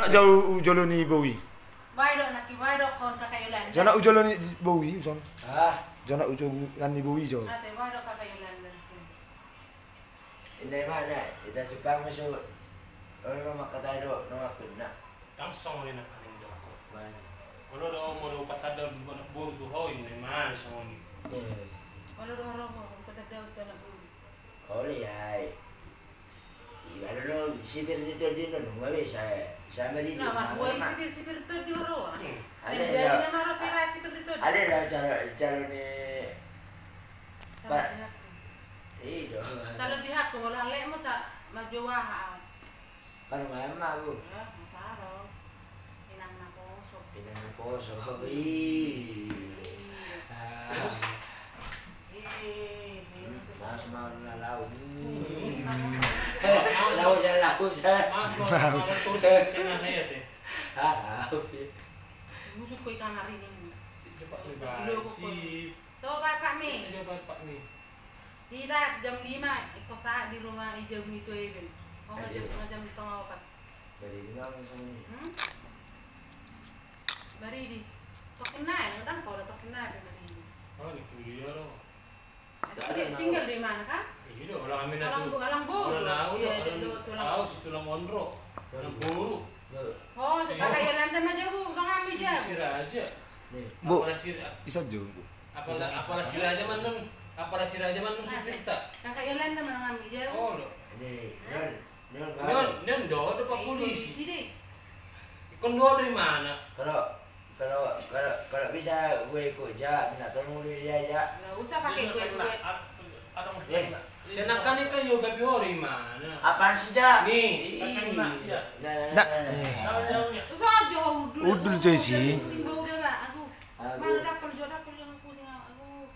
Nak jauh ujoloni Bowie. Baik dok nak baik dok kon kakak Yolan. Jangan ujoloni Bowie, Son. Ah, Jangan ujoloni Bowie jo. Ate baik dok kakak Yolan. ini mana? Kita Jepang masuk. Orang mak kata do, nak kena. Langsung ni nak kaling joko. Mana? Kalau dah mau patada nak buru tu hoi ni mana semua ni. Kalau dok roh kata dah udah nak buru. Oh ya. Ibarat lo sipir itu dia nunggu saya beri dia. Nah, mak sipir tu di roh. Ada Jadi nama roh sipir tu. Ada dah calon ni. Pak. Iya. Kalau di hak tu lah lek mau cak maju wah. Pada mama bu. Ya, masalah. Inang nak poso. Pindah poso. Ih. Mas mau lalau. Lalau saya. Mas terus cina saya teh. Musuh kau ikan hari ni. Cepat lebar. Si. So Pak Mi. Cepat Pak ni. Kita jam 5 ikut saat di rumah hijau itu Eben. Oh jam setengah 4. Beri bilang sama ni. Bari di. Tok kenal, kadang kau dah tok kenal bari di. Oh ni kuliah lo. Tinggal di mana kan? Iya orang Amin tu. Alang buru. Orang Iya, tahu tulang ondro. Tulang buru. Oh, sekarang Yolan sama jauh, orang ambil je. Sirah aja. Bu, Apalah sirah. bisa jo. Apalah sirah aja manun. Apalah sirah aja manun kita. Kakak Yolan sama orang ambil je. Oh lo. Ni, Nyon do ada pak polisi. Sini. Ikon do dari mana? Kalau bisa gue ikut je, minta tolong dia ya. Enggak usah pakai gue. Cenakan ni kan yoga biori mana? Apaan sih ja? Nih. Nak. Terus aja udah. Udah je sih. Sing bau dah Pak. Aku. Mana dapur jo yang aku sing aku.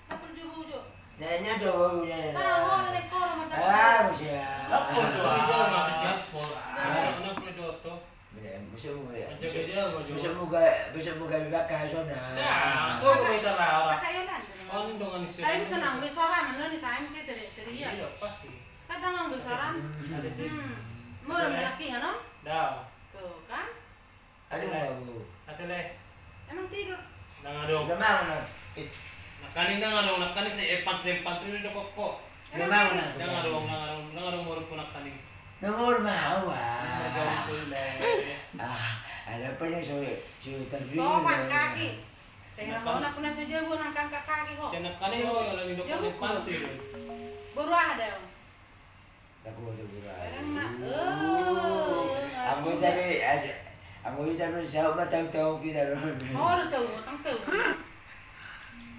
Dapur jo bau jo. Nanya do ya. Tahu rekor mata. Ah, musia. Apa do? Aja masih jaspol. Mana boleh do to? Musia mu ya. Aja aja mau jo. Musia mu gabi bakal zona. Ya, so kita lah. Kakak Yolan. On dengan istri. Tapi bisa nanggung suara mana nih saya mesti teriak. Iya pasti. Kadang nanggung suara. Ada tis. Murah laki ya no? Dah. Tuh kan? Aduh bu. Atele. Emang tidur. Nang adong. Udah mau na. Nakanin nang adong nakanin sa pantri ni kok. Udah mau na. Nang adong mo rin po nakanin. Nomor mau Nagawin ah. sila. Ada apa yang so terjun? Sopan kaki. Saya mau nak pernah saja bu nangkang kaki kok. Siya nakanin ho, yung alam yung doktor pantri. Baru ada. Aku ada burai. Kadang nak. Aku tapi saya udah tahu kita loh. Oh, udah tahu, tang tahu.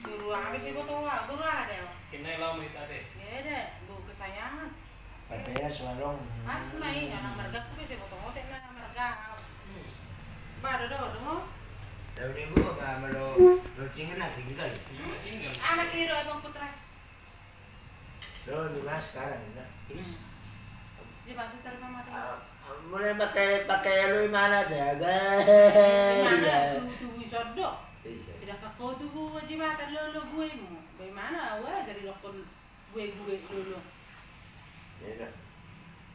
Baru habis ibu tahu, baru ada. Kinay lang mo itade. Ya deh, bu kesayangan. Papaya suarong. Asma ini anak mereka tuh bisa potong otak anak mereka. Baru dah. Lalu ni bu, kalau lo tinggal tinggal. Tinggal. Anak kiri abang putra. Lo di mana sekarang? Terus? Dia pasti terima mati. Mulai pakai lo di mana jaga? Mana tuh bisa dok. Tidak kau tuh bu wajib mata lo gue mu. Bagaimana? Wah jadi lokon gue dulu.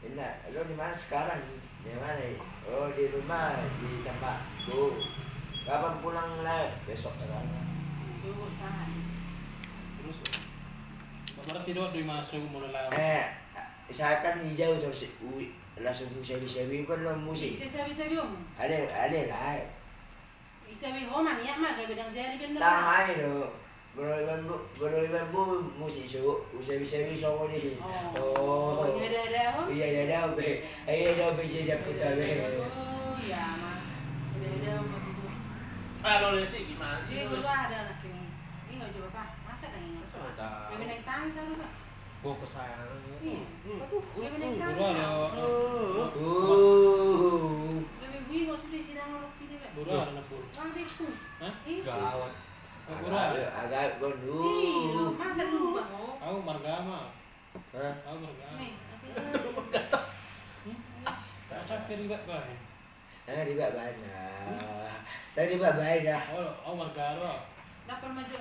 Enak. Lo di mana sekarang? Di mana? Oh di rumah di tempat. Bu. Kapan pulang lah? Besok kan. Suruh sana. Terus? Kemarin tidur di masuk mula lang. Saya kan hijau terus langsung sebi-sebi pun lo musik. Sabi om. Ada lah. Sabi ho man ya mah gabedang jadi bener. Tamai lo. Bro iban bu musik so sebi-sebi so ni. Oh. Ada ho. Iya ada be. Ada be jadi putar be. Oh ya mah. Ada Lo lesi gimana sih? Dia baru ada anak ini. Ini nggak coba Pak. Masa nanya? Gak naik tangis lalu Pak. Gue kesayangan. Iya. Aduh, gak naik tangis. Buru ada. Gak bui maksudnya sidang orang ini Pak. Buru ada na buru. Bang itu. Hah? Gawat. Buru ada. Agak gondu. Iya, masa dulu Pak. Aku margama. Hah? Aku margama. Nih, Capek juga kan? Juga banyak. Tadi juga banyak. Oh, aku margama. dapat maju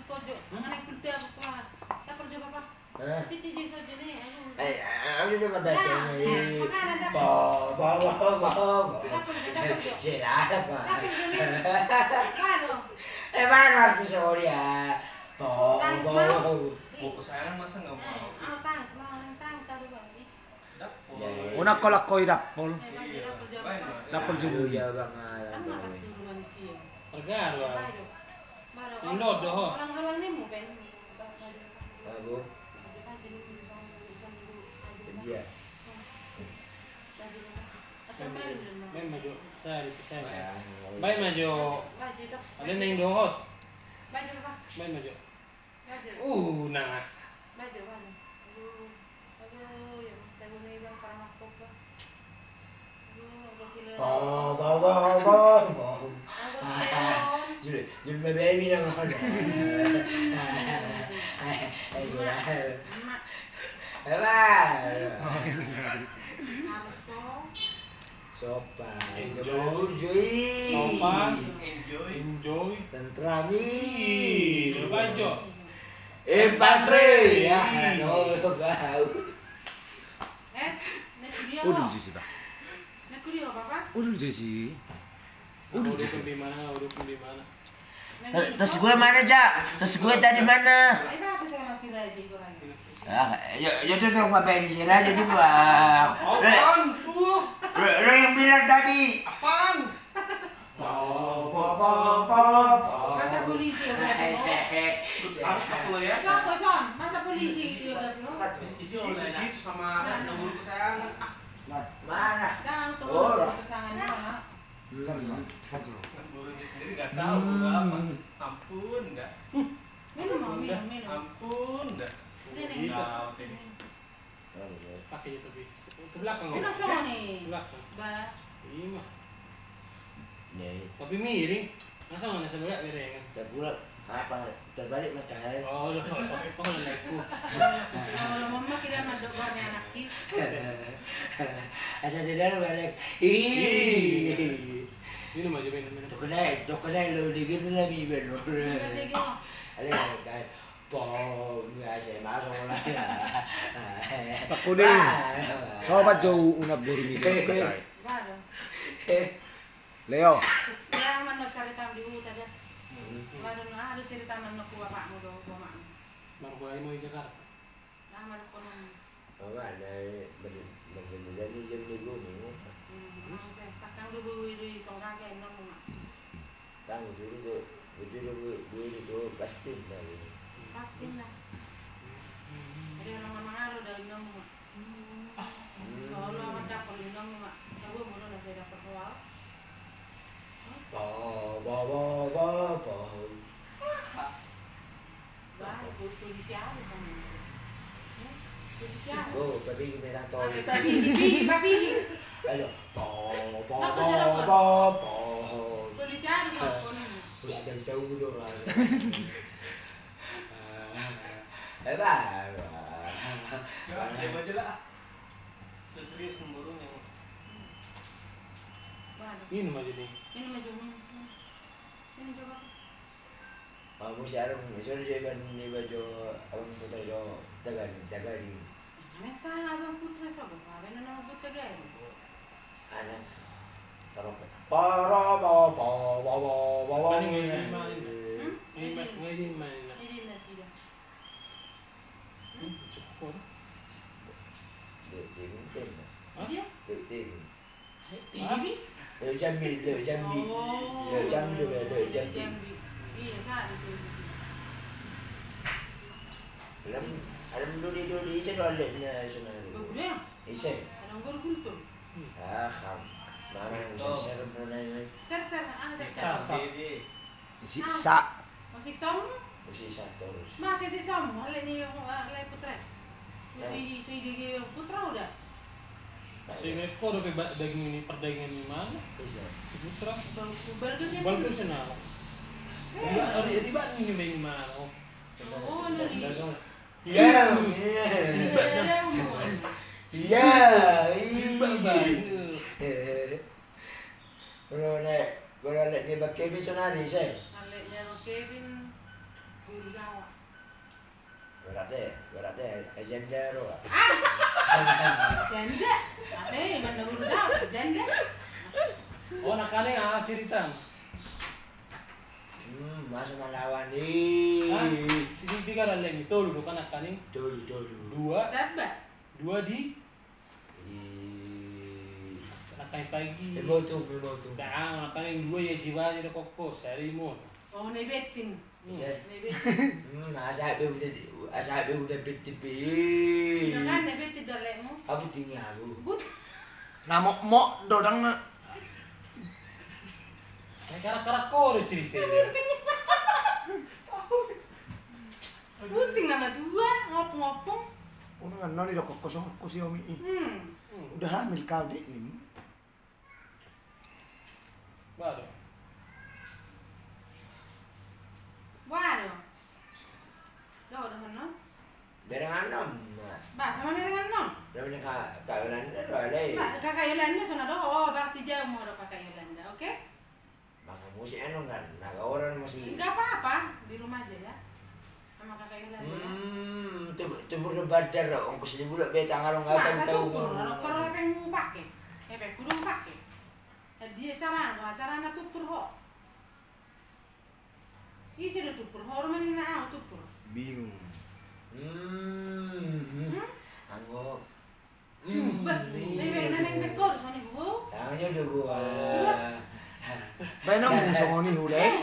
pojok. Naik putih aku Pak. Dapat coba Pak. Pici jeng saja nih. Aku udah pada ini. Bo. Sila apa? Mana artis Korea? Bo. Bu kesayangan masa nggak mau? Una kolak-koy dapol. Dapol Aduh, juga. jauh banget. Pergaro. Inod doh. Orang-orang ini mau pengen. Bagus. Dia. May maju. Saya. Bay maju. Ada neng dohot. Baju apa? Bay maju. Baju. Nah. Baju apa? Aduh, ya, tahu nih bang parang aku ba. Aduh, ang sila. Bo. Ang sila. Yung baby na mga Mak. Sopa. Enjoy. Sopan. Enjoy. Tentrami. Baju. Empatre. Ya, no kau. Udun sih ba? Nagkuliyo ka pa? Udun sih. Udah di mana? Tas gue mana, Jak? Tas gue tadi mana? Ay, bakit sa mga sila di ko rin? Ya tuh tuh ngapain sih aja juga. Lo yang bilang tadi. Apaan? Masa polisi yung gabi mo? Apa lo ya? Saan ko, Son? Masa polisi yung gabi mo? Isi oleh situ sama nabur kesayangan. Mana? Dahang tungkol ng pasangan mo, ha? Satu. Gurunya sendiri nggak tahu gua apa. Ampun dah. Minum mo, minum. Ampun dah. Ini. Tahu ini. Pakai itu bis. Sebelah kan lo. Ano sa ni? Sebelah. Ba? Iya mah. Nih, Tapi miring. Masa mana sebelah miring kan? terpulang apa? Terbalik matahari. Oh, leleku. Kalau mama kita madokor ni anak kip. Asal dia dah balik. Ih. Minum aja minum. Tokenai lo dikit lagi benar. Kasi ko. Ada kayak pom nggak sih masuk lah. Ako din. Sobat jauh unab dormi ko. Bado. Leo. Kaya man nagsalita di uta da. Bado na ada cerita man ko bapak mo do, mama. Marbuay mo di Jakarta. Naman ko nung Apa ada jadi jam minggu nih. takang dubu-dubu isong kakek nung mama. Kamu dulu itu pasti dari. Pasti na. Jadi orang mangaro daw nung mama. Kalau amat dapat nung mama. Tahu mo na saya dapat awal. Ba. Ba, polisi ada kan. Polisi ada. Oh, tapi kita tahu. Papi. Ayo. Ba. Polisi ada kan. Udah tahu dong lah. Ba. Coba aja lah. Serius memburunya. Minum aja nih. Ini macam ini coba. Kamu sekarang misalnya dia baju abang putar jo tagari. Masa abang putra sobo, apa nama putra gaya? Anak taruh para ba. Ini mana? Ini nasi dah. Cukup. Dia? TV? Jambi. Iya, saya di sini. Alam dulu isa doalnya sana. Bagusnya. Isa. Ada guru kultur. Kam. Mama yang saya pernah ini. Ser, Si Sa. Masih sama? Masih satu terus. Masih si sama. Hal ini yang putra. Masih di putra udah. Kasi may ko do daging ni perdagangan ni mana? Bisa. Putra. Bagus ya. Bagus na. Di ba ni may mana? Oh, nari. Ya. Kalau nak dia pakai bisa nari saya. Aleknya Kevin guru Jawa. berarti agenda ro. Janda. Masih mana baru jawab janda. Oh nakane cerita. Masuk melawan nih. Ini tiga lagi tolu kan nakane. Dulu. Dua Dapat. di nakane pagi. Betul. Dah nakane dua ya jiwa jadi koko seri mo. Oh nebetin. Bisa. Nebetin. Asal udah beti. Jangan nebetin dalemu. Aku tinggal aku. But. Namok dodang na. Karak-karak ko cerita. Puting nama dua ngopong-ngopong. Udah kan noni dok kosong aku si Omi. Udah hamil kau dek nih. Baru. Waduh. Dah udah kan? Berengan nom. Ba sama merengan non. Namanya kak Yolanda doa deh. Ba kakak Yolanda sana doh. Oh berarti jauh mau kakak Yolanda, oke? Maka musik anu kan, naga orang masih. Enggak apa-apa, di rumah aja ya. Sama kakak Yolanda. Tubur badar dong, ongkos ini budak betang ngarong apa tahu. Kalau yang mau pakai, kudu pakai. Dia caranya tutur ho. Isi do tutur ho, rumah na tutur. Bingung. Anggo. Neng kau soni gua. Tangannya udah gua. Baik namu songoni hulek.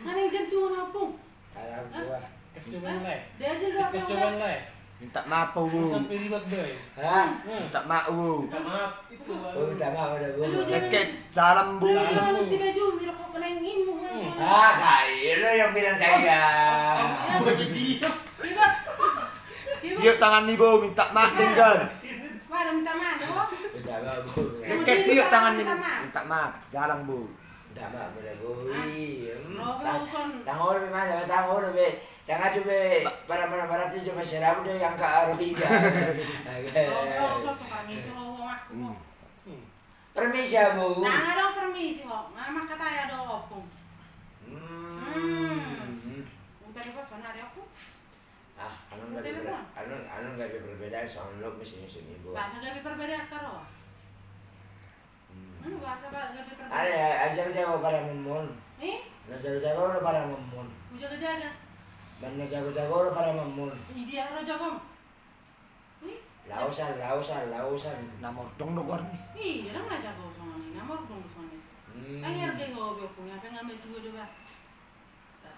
Mana yang jam tuh ngapung? Kalau gua. Kecoban lai. Dia aja lu Kecoban lai. Minta maaf bu. Sampai ribet deh. Hah? Minta maaf bu. Minta maaf. Itu Oh, minta maaf udah gua. Leket salam bu. Kalau si baju mira kok kelengin mu. Kai, lo yang bilang kayak. Tiba. Dia tangan nih bu, minta maaf tinggal. Waduh minta maaf doh. Minta maaf bu. Leket dia tangan nih, minta maaf. Jarang bu. Minta maaf udah bu. Tangan orang mana? Tangan orang be. Jangan coba para tu cuma serap deh yang ke arah hingga. Oh, sosok kami suruh mak. Permisi bu. Nah, ada permisi kok. Mama kata ya do opung. Tadi pas sana ada aku. Anu nggak ada perbedaan soal lo mesin bu. Bahasa gak berbeda karo. Anu bahasa gak berbeda. Ada jago pada memon. Jago pada memon. Jaga-jaga. Mana jago pada memon. Dia orang jago. Lausan. Namor dong dong nih. Iya, orang jago sama ni. Nomor dong sana. Ang harga ko biokong apa nga may tuwa diba?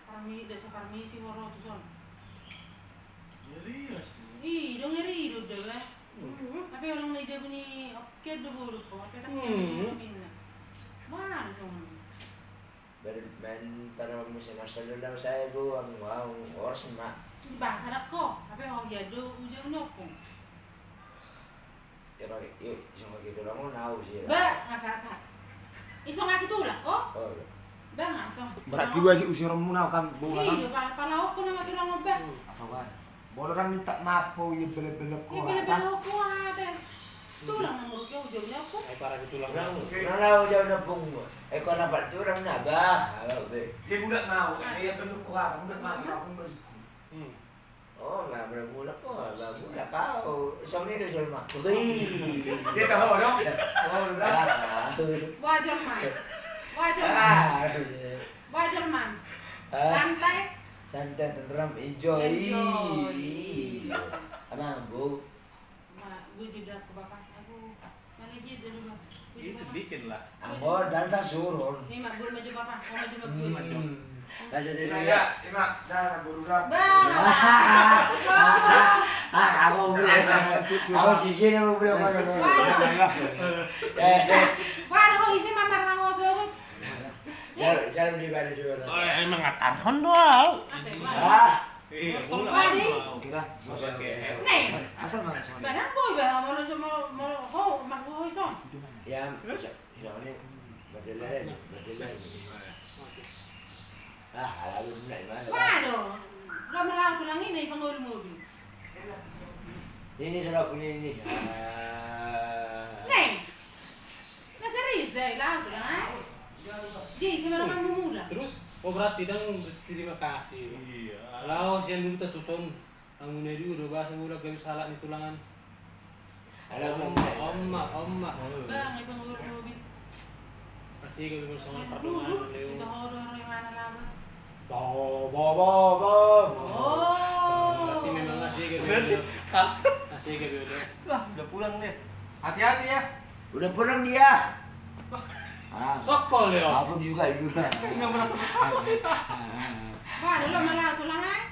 Parmisi mo ro to son. Ih, dong ngeri diba? Apa orang na jago ni oke do bulu ko. Apa tak minna. Mana son. Para musim masa lalu saya bu, wow, orang semua. Bahasa ko. Apa orang jado ujung noko. Ya pakai, yuk, isong gitu lang mo naw siya. Ba, ngasasa. Isong nga kitulak ko? Oh. Ba, ngasong. Berarti gua si usiran mu na kan bu. Iya, palaok ko na matulang mo ba? Asawan. Boleh orang minta maaf po, iya belak-belak ko. Iya, palaok ko ate. Tulang na mo kyo ujung niya ko. Ay para gitu lang. Nalaw jauh na pong mo. Ko na ba turang na ba? Dia budak mau, iya beluk ko ka, budak masuk aku masuk. Oh, nggak berguna kok, nggak guna kau. Soalnya itu cuma wih. Dia tahu dong. Oh, udah. Wajar man. Wajar man. Santai tenteram hijau. Abang bu. Gue jeda ke bapak aku. Mana jeda dulu. Itu bikin lah. Ambo dan tak surun. Ini mak gue maju bapak, mau maju. Kasih dulu Ya, mak, dah burudak. Aku boleh. Aku sisi ni boleh mana. Wah, kau isi mamar kamu sobat. Saya beli baju juga. Oh, emang ngatarhon doang. Oke dah. Nih, Asal mana soalnya? barang boy barang mau kau mak boy son. Ya, soalnya berdelan. Lalu mulai mana? Waduh, lo melau tulang ini penggul mobil. Ini sudah punya ini. Nih, nah serius deh lau tulang. Jadi sebenarnya mula. Terus, oh berarti dan terima kasih. Iya. Laos yang dulu tuh son Angune juga udah bahasa udah gak bisa salah nih tulangan. Ada Omma. Bang, ibang urut-urut. Masih gak bisa ngomong pardongan Leo. Kita horor yang mana laba. Bo. Oh. Berarti memang masih gak bisa. Wah, udah pulang deh. Hati-hati ya. Udah pulang dia. Sokol Leo. Aku juga. Nggak merasa bersalah. Wah, lo malah tulangan.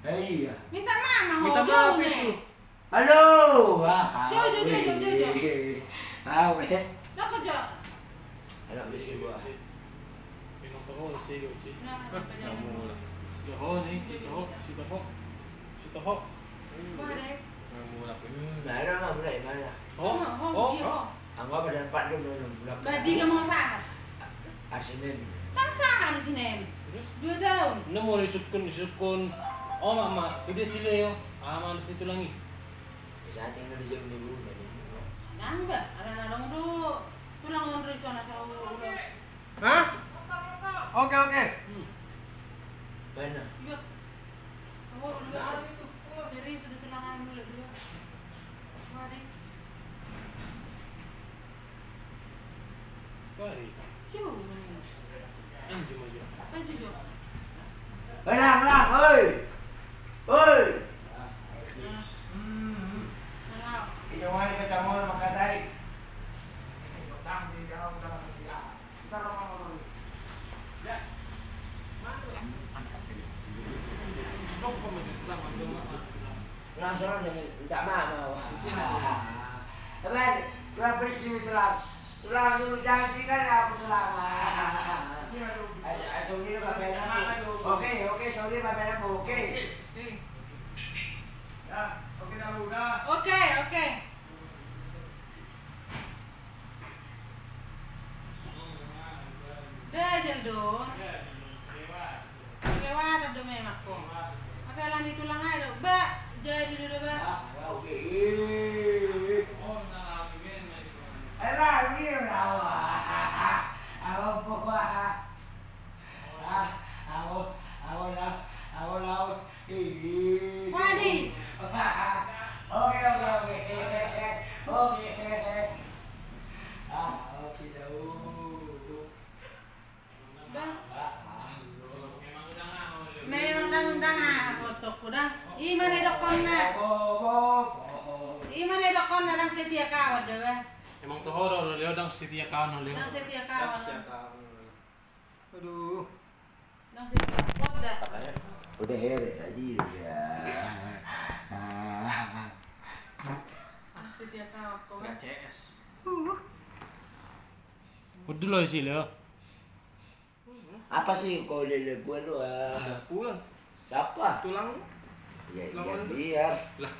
Iya. Minta mama, Minta ho, maaf jauh, itu. nih. Halo. Jauh. Lo kerja. Anak bisi gua. Memang toho sih gak cis. Nah, Kamu lah. Si toho. Wah, deh. Kamu lah. Mana mah mulai mana? Angga pada empat dia belum. Badi gak mau sahat. Asinen. Kan sahat di sini. Terus 2 tahun. mau disukun. Oh mama, itu dia si Leo. Harus ditulangi. Bisa tinggal di jam dulu. Nambah, ada dong tuh. Tulang on dari sana urus. Hah? Oke. Mana? Iya. Oh, serius sudah tulangan dulu. Wah, deh. Kari. Jauh. Anjum aja. Kan jujur. Lang, oi. Ini wahai kacamol makatai. Langsung minta maaf mau. Abang, tulang bersih tulang dulu jangan tinggal aku tulang. Sorry papel aku. Oke, sorry papel aku. Oke. Ya, oke dah udah. Oke. Dah jaldon. Lewat ada memang kok. Apa lan di tulang aja, Mbak. Jadi dulu, Mbak. Oke. Ini udah. Aku lau. Wadi. Oke. Bang. Memang undang fotok udah. Imane dokonna. Imane dokonna dang setia kawan dewe. Emang toho dah Leo dang setia kawan Leo. Dang setia kawan. Aduh. Dang setia. Udah. Udah heret tadi ya. Dang setia kawan kok. Nggak CS. Udah loh sih Leo. Apa sih kau lele gue lu? Udah pulang. Siapa? Tulang. Ya Lawan. biar. Lah,